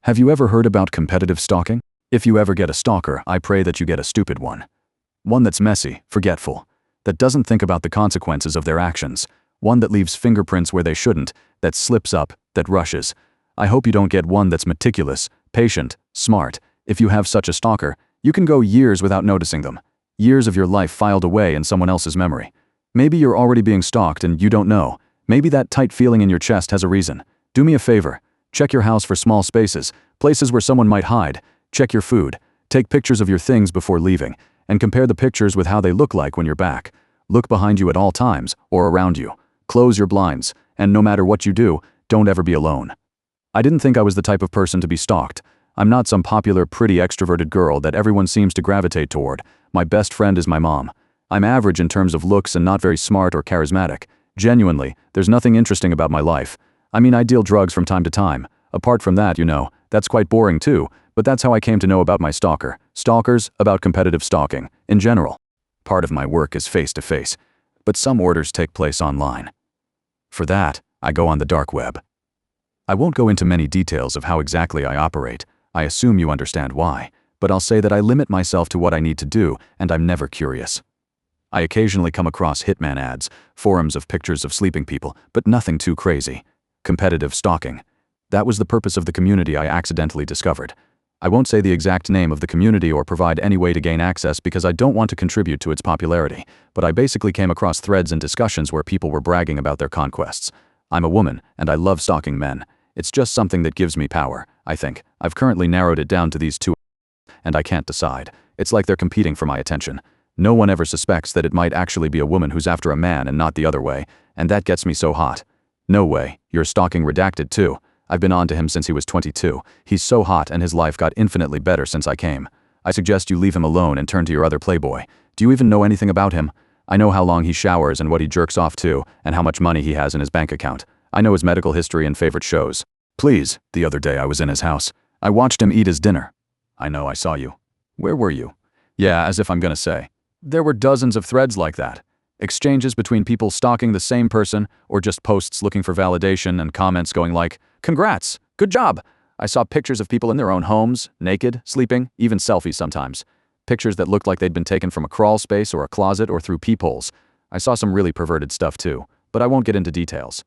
Have you ever heard about competitive stalking? If you ever get a stalker, I pray that you get a stupid one. One that's messy, forgetful, that doesn't think about the consequences of their actions, one that leaves fingerprints where they shouldn't, that slips up, that rushes. I hope you don't get one that's meticulous, patient, smart. If you have such a stalker, you can go years without noticing them. Years of your life filed away in someone else's memory. Maybe you're already being stalked and you don't know. Maybe that tight feeling in your chest has a reason. Do me a favor. Check your house for small spaces, places where someone might hide. Check your food. Take pictures of your things before leaving, and compare the pictures with how they look like when you're back. Look behind you at all times, or around you. Close your blinds, and no matter what you do, don't ever be alone. I didn't think I was the type of person to be stalked. I'm not some popular, pretty, extroverted girl that everyone seems to gravitate toward. My best friend is my mom. I'm average in terms of looks and not very smart or charismatic. Genuinely, there's nothing interesting about my life. I mean, I deal drugs from time to time. Apart from that, that's quite boring too, but that's how I came to know about my stalker. Stalkers, about competitive stalking, in general. Part of my work is face-to-face, but some orders take place online. For that, I go on the dark web. I won't go into many details of how exactly I operate. I assume you understand why, but I'll say that I limit myself to what I need to do, and I'm never curious. I occasionally come across hitman ads, forums of pictures of sleeping people, but nothing too crazy. Competitive stalking. That was the purpose of the community I accidentally discovered. I won't say the exact name of the community or provide any way to gain access because I don't want to contribute to its popularity, but I basically came across threads and discussions where people were bragging about their conquests. I'm a woman, and I love stalking men. It's just something that gives me power, I think. I've currently narrowed it down to these two, and I can't decide. It's like they're competing for my attention. No one ever suspects that it might actually be a woman who's after a man and not the other way, and that gets me so hot. No way, you're stalking Redacted too. I've been on to him since he was 22. He's so hot and his life got infinitely better since I came. I suggest you leave him alone and turn to your other playboy. Do you even know anything about him? I know how long he showers and what he jerks off to, and how much money he has in his bank account. I know his medical history and favorite shows. Please, the other day I was in his house. I watched him eat his dinner. I know I saw you. Where were you? Yeah, as if I'm gonna say. There were dozens of threads like that. Exchanges between people stalking the same person, or just posts looking for validation and comments going like, "Congrats, good job." I saw pictures of people in their own homes, naked, sleeping, even selfies sometimes. Pictures that looked like they'd been taken from a crawl space or a closet or through peepholes. I saw some really perverted stuff too, but I won't get into details.